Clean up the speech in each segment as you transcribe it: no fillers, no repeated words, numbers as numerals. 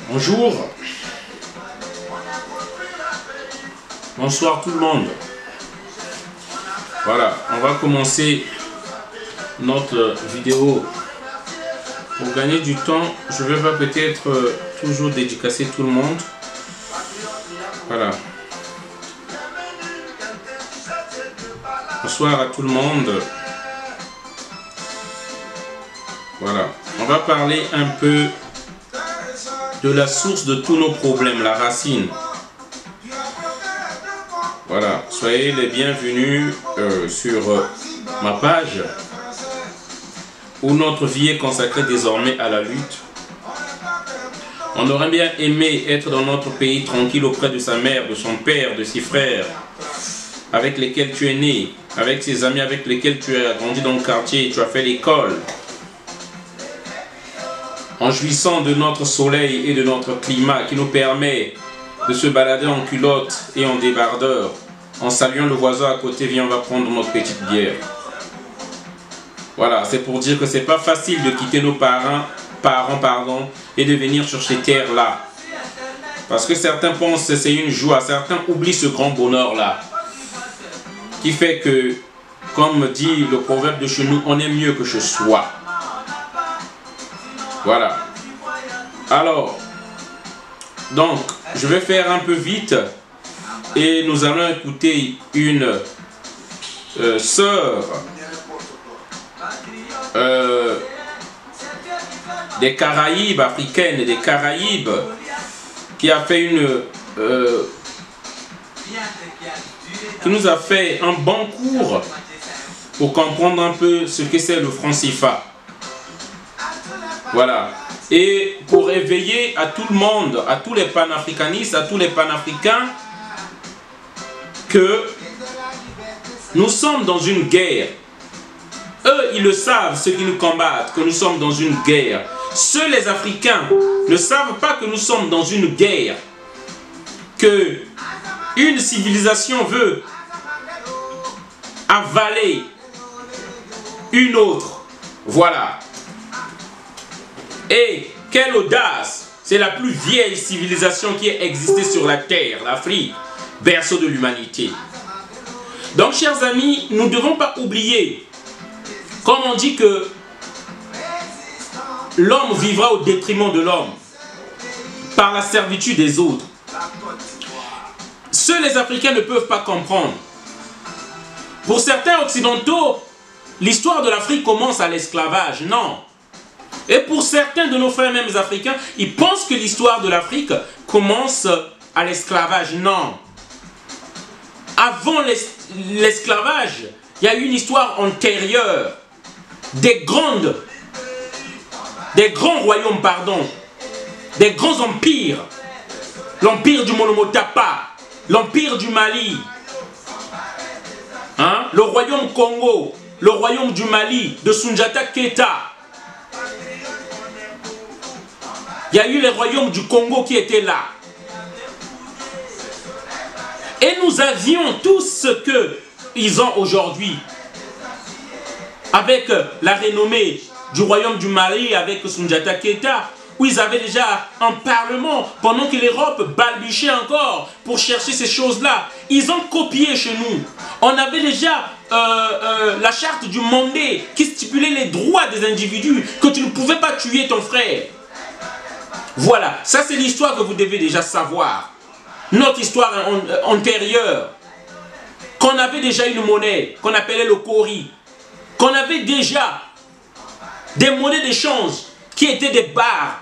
Bonjour. Bonsoir tout le monde. Voilà, on va commencer notre vidéo. Pour gagner du temps, je vais pas peut-être toujours dédicacer tout le monde. Voilà. Bonsoir à tout le monde. Voilà. On va parler un peu de la source de tous nos problèmes, la racine. Voilà. Soyez les bienvenus sur ma page où notre vie est consacrée désormais à la lutte. On aurait bien aimé être dans notre pays tranquille auprès de sa mère, de son père, de ses frères, avec lesquels tu es né, avec ses amis avec lesquels tu as grandi dans le quartier, tu as fait l'école. En jouissant de notre soleil et de notre climat qui nous permet de se balader en culotte et en débardeur, en saluant le voisin à côté, viens on va prendre notre petite bière. Voilà, c'est pour dire que c'est pas facile de quitter nos parents, et de venir sur ces terres-là. Parce que certains pensent que c'est une joie, certains oublient ce grand bonheur-là. Qui fait que, comme dit le proverbe de chez nous, on est mieux que chez soi. Voilà. Alors, donc, je vais faire un peu vite et nous allons écouter une sœur des Caraïbes africaines, des Caraïbes, qui a fait qui nous a fait un bon cours pour comprendre un peu ce que c'est le franc CFA. Voilà. Et pour éveiller à tout le monde, à tous les panafricanistes, à tous les panafricains, que nous sommes dans une guerre. Eux, ils le savent, ceux qui nous combattent, que nous sommes dans une guerre. Seuls les Africains ne savent pas que nous sommes dans une guerre. Que une civilisation veut avaler une autre. Voilà. Et quelle audace! C'est la plus vieille civilisation qui ait existé sur la terre, l'Afrique, berceau de l'humanité. Donc, chers amis, nous ne devons pas oublier, comme on dit que l'homme vivra au détriment de l'homme, par la servitude des autres. Seuls les Africains ne peuvent pas comprendre. Pour certains occidentaux, l'histoire de l'Afrique commence à l'esclavage. Non. Et pour certains de nos frères mêmes africains, ils pensent que l'histoire de l'Afrique commence à l'esclavage. Non. Avant l'esclavage, il y a eu une histoire antérieure. Des grands royaumes, pardon. Des grands empires. L'empire du Monomotapa. L'empire du Mali. Hein? Le royaume Congo. Le royaume du Mali. De Soundiata Keita. Il y a eu les royaumes du Congo qui étaient là. Et nous avions tout ce qu'ils ont aujourd'hui. Avec la renommée du royaume du Mali, avec Soundiata Keita, où ils avaient déjà un parlement, pendant que l'Europe balbutiait encore pour chercher ces choses-là. Ils ont copié chez nous. On avait déjà la charte du Mandé qui stipulait les droits des individus, que tu ne pouvais pas tuer ton frère. Voilà, ça c'est l'histoire que vous devez déjà savoir. Notre histoire antérieure. Qu'on avait déjà une monnaie, qu'on appelait le Kori. Qu'on avait déjà des monnaies d'échange qui étaient des barres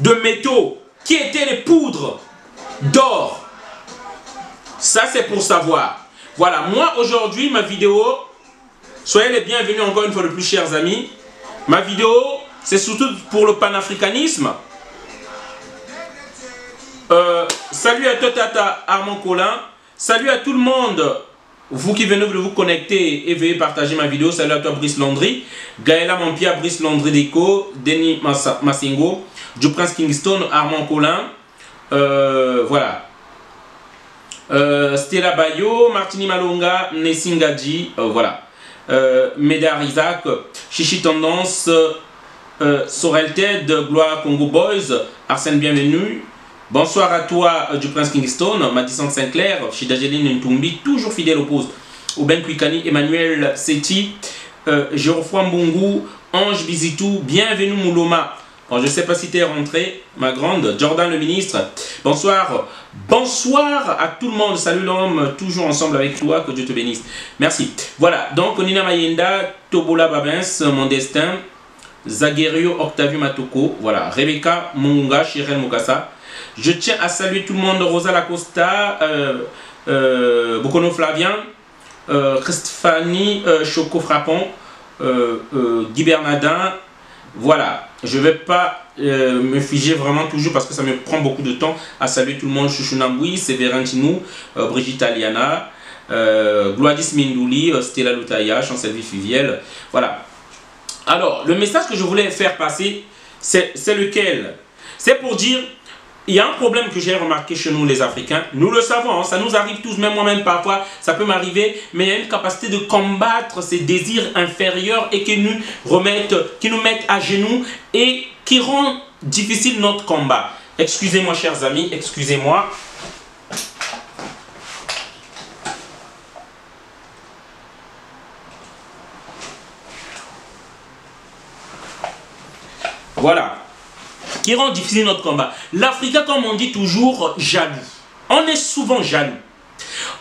de métaux, qui étaient des poudres d'or. Ça c'est pour savoir. Voilà, moi aujourd'hui ma vidéo, soyez les bienvenus encore une fois de plus chers amis. Ma vidéo c'est surtout pour le panafricanisme. Salut à toi Tata Armand Colin. Salut à tout le monde. Vous qui venez de vous connecter et veuillez partager ma vidéo. Salut à toi Brice Landry. Gaëla Mampia, Brice Landry Deco, Denis Massingo, du Prince Kingston, Armand Colin. Voilà. Stella Bayo, Martini Malonga, Nessingadji. Voilà. Médard Isaac, Chichi Tendance, Sorel Ted, Gloire Congo Boys, Arsène bienvenue. Bonsoir à toi du Prince Kingston, Madison Sinclair, Chidajeline Ntumbi, toujours fidèle au poste. Oben Kwikani, Emmanuel Seti, Geoffroy Mbungu, Ange Bizitou, bienvenue Mouloma. Bon, je ne sais pas si tu es rentré, ma grande. Jordan le ministre, bonsoir. Bonsoir à tout le monde. Salut l'homme, toujours ensemble avec toi, que Dieu te bénisse. Merci. Voilà, donc Nina Mayenda, Tobola Babens, Mon Destin, Zaguerio Octavio Matoko, voilà, Rebecca Munga, Chirel Mukasa. Je tiens à saluer tout le monde, Rosa Lacosta, Bokono Flavien, Christophe Choco Frappon, Guy Bernardin. Voilà, je ne vais pas me figer vraiment toujours parce que ça me prend beaucoup de temps à saluer tout le monde. Chouchou Namboui, Séverin Tinou, Brigitte Aliana, Gladys Mindouli, Stella Loutaya, Chancel Fiviel. Voilà. Alors, le message que je voulais faire passer, c'est lequel? C'est pour dire, il y a un problème que j'ai remarqué chez nous les Africains. Nous le savons, hein, ça nous arrive tous, même moi-même parfois, ça peut m'arriver. Mais il y a une capacité de combattre ces désirs inférieurs et qui nous mettent à genoux et qui rend difficile notre combat. Excusez-moi chers amis, excusez-moi. Voilà. Qui rend difficile notre combat. L'Africain, comme on dit toujours, jaloux. On est souvent jaloux.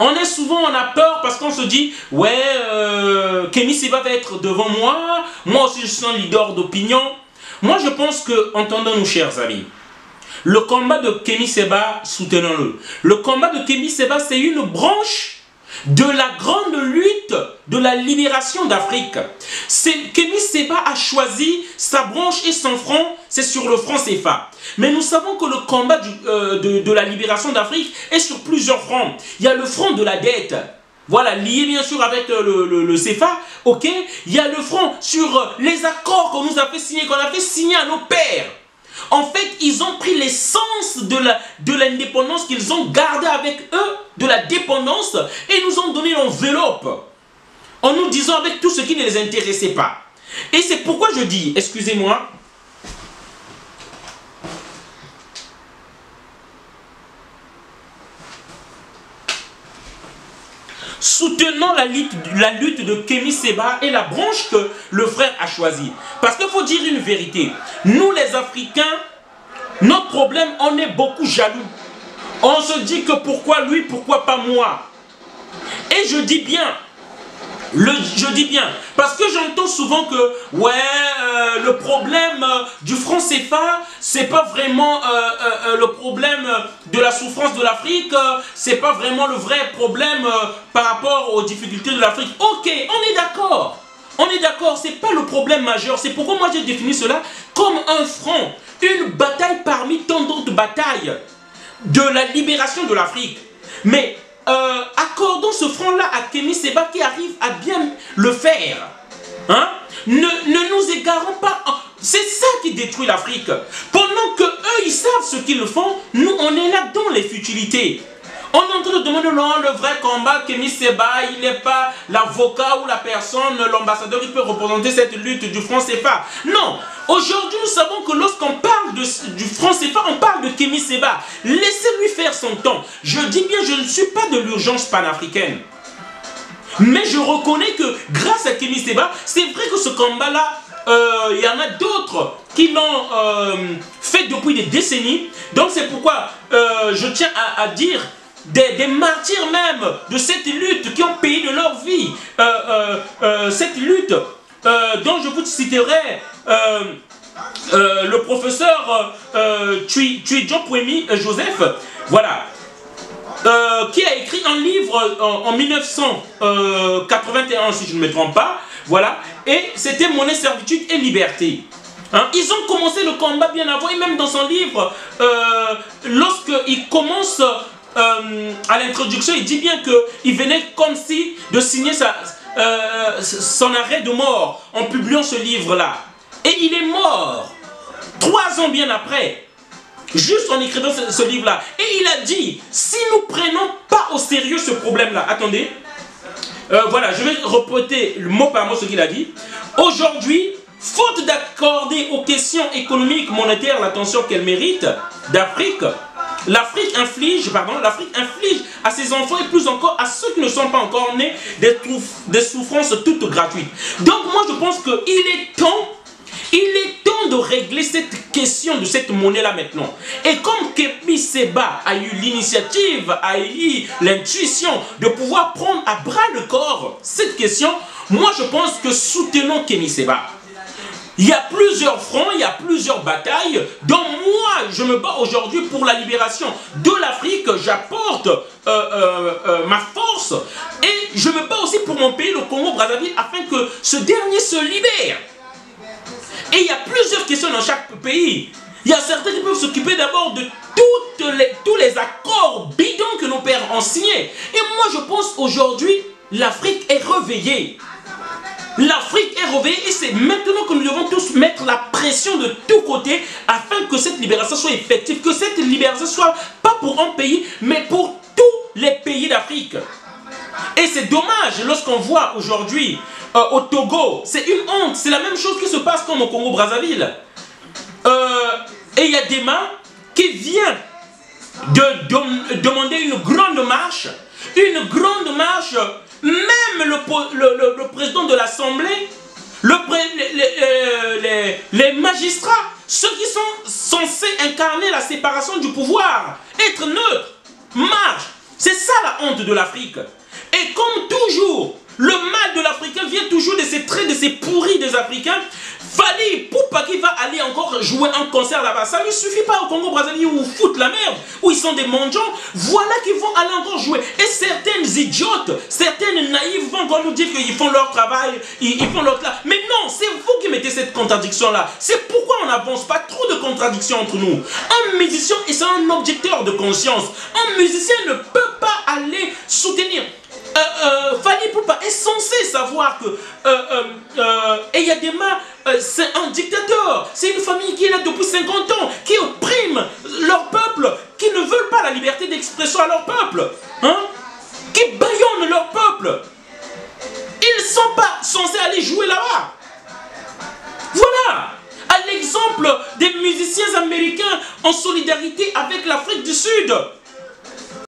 On a peur parce qu'on se dit, ouais, Kémy Séba va être devant moi. Moi aussi, je suis un leader d'opinion. Moi, je pense que, entendons-nous, chers amis, le combat de Kémy Séba, soutenons-le. Le combat de Kémy Séba, c'est une branche de la grande lutte de la libération d'Afrique. Kémy Séba a choisi sa branche et son front, c'est sur le franc CFA. Mais nous savons que le combat de la libération d'Afrique est sur plusieurs fronts. Il y a le front de la dette, voilà, lié bien sûr avec le CFA, ok. Il y a le front sur les accords qu'on nous a fait signer, à nos pères. En fait, ils ont pris l'essence de l'indépendance qu'ils ont gardée avec eux, de la dépendance, et nous ont donné l'enveloppe, en nous disant avec tout ce qui ne les intéressait pas. Et c'est pourquoi je dis, excusez-moi, soutenons la lutte de Kémy Séba et la branche que le frère a choisie. Parce qu'il faut dire une vérité. Nous les Africains, notre problème, on est beaucoup jaloux. On se dit que pourquoi lui, pourquoi pas moi. Et je dis bien, parce que j'entends souvent que ouais, le problème du franc CFA, c'est pas vraiment le problème de la souffrance de l'Afrique, c'est pas vraiment le vrai problème par rapport aux difficultés de l'Afrique. Ok, on est d'accord. On est d'accord, c'est pas le problème majeur. C'est pourquoi moi j'ai défini cela comme un front, une bataille parmi tant d'autres batailles de la libération de l'Afrique. Mais accordons ce front-là à Kémy Séba qui arrive à bien le faire. Hein? Ne nous égarons pas. C'est ça qui détruit l'Afrique. Pendant que eux, ils savent ce qu'ils font, nous, on est là dans les futilités. On est en train de demander non, le vrai combat, Kémy Séba, il n'est pas l'avocat ou la personne, l'ambassadeur qui peut représenter cette lutte du franc CFA. Non, aujourd'hui nous savons que lorsqu'on parle du franc CFA, on parle de Kémy Séba. Laissez-lui faire son temps. Je dis bien, je ne suis pas de l'urgence panafricaine. Mais je reconnais que grâce à Kémy Séba, c'est vrai que ce combat-là, il y en a d'autres qui l'ont fait depuis des décennies. Donc c'est pourquoi je tiens à dire des martyrs même de cette lutte qui ont payé de leur vie. Cette lutte dont je vous citerai le professeur Tuidjo Pouemi Joseph, voilà, qui a écrit un livre en 1981 si je ne me trompe pas, voilà, et c'était Monnaie, servitude et liberté. Hein? Ils ont commencé le combat bien avant, et même dans son livre, lorsqu'il commence à l'introduction, il dit bien qu'il venait comme si de signer son arrêt de mort en publiant ce livre-là. Et il est mort 3 ans bien après, juste en écrivant ce livre-là. Et il a dit, si nous prenons pas au sérieux ce problème-là, attendez, voilà, je vais répéter mot par mot ce qu'il a dit. Aujourd'hui, faute d'accorder aux questions économiques, monétaires l'attention qu'elles méritent d'Afrique, l'Afrique inflige à ses enfants et plus encore à ceux qui ne sont pas encore nés des souffrances toutes gratuites. Donc moi je pense qu'il est temps de régler cette question de cette monnaie-là maintenant. Et comme Kémi Séba a eu l'initiative, a eu l'intuition de pouvoir prendre à bras le corps cette question, moi je pense que soutenons Kémi Séba. Il y a plusieurs fronts, il y a plusieurs batailles. Donc moi, je me bats aujourd'hui pour la libération de l'Afrique. J'apporte ma force. Et je me bats aussi pour mon pays, le Congo-Brazzaville, afin que ce dernier se libère. Et il y a plusieurs questions dans chaque pays. Il y a certains qui peuvent s'occuper d'abord de tous les accords bidons que nos pères ont signés. Et moi, je pense aujourd'hui, l'Afrique est réveillée. L'Afrique est réveillée et c'est maintenant que nous devons tous mettre la pression de tous côtés afin que cette libération soit effective, que cette libération soit pas pour un pays, mais pour tous les pays d'Afrique. Et c'est dommage lorsqu'on voit aujourd'hui au Togo, c'est une honte, c'est la même chose qui se passe comme au Congo-Brazzaville. Et il y a des mains qui viennent de demander une grande marche, même le président de l'Assemblée, les magistrats, ceux qui sont censés incarner la séparation du pouvoir, être neutres, marchent. C'est ça la honte de l'Afrique. Et comme toujours, le mal de l'Africain vient toujours de ces traits, de ces pourris des Africains. Fally Ipupa qui va aller encore jouer un concert là-bas. Ça ne lui suffit pas au Congo-Brazzaville où ils foutent la merde, où ils sont des mendiants. Voilà qu'ils vont aller encore jouer. Et certaines idiotes, certaines naïves vont encore nous dire qu'ils font leur travail, ils font leur travail. Mais non, c'est vous qui mettez cette contradiction-là. C'est pourquoi on n'avance pas, trop de contradictions entre nous. Un musicien, et c'est un objecteur de conscience, un musicien ne peut pas aller soutenir. Fally Ipupa est censé savoir que Eyadema, c'est un dictateur, c'est une famille qui est là depuis 50 ans, qui opprime leur peuple, qui ne veulent pas la liberté d'expression à leur peuple, hein? Qui bâillonnent leur peuple. Ils ne sont pas censés aller jouer là-bas. Voilà, à l'exemple des musiciens américains en solidarité avec l'Afrique du Sud.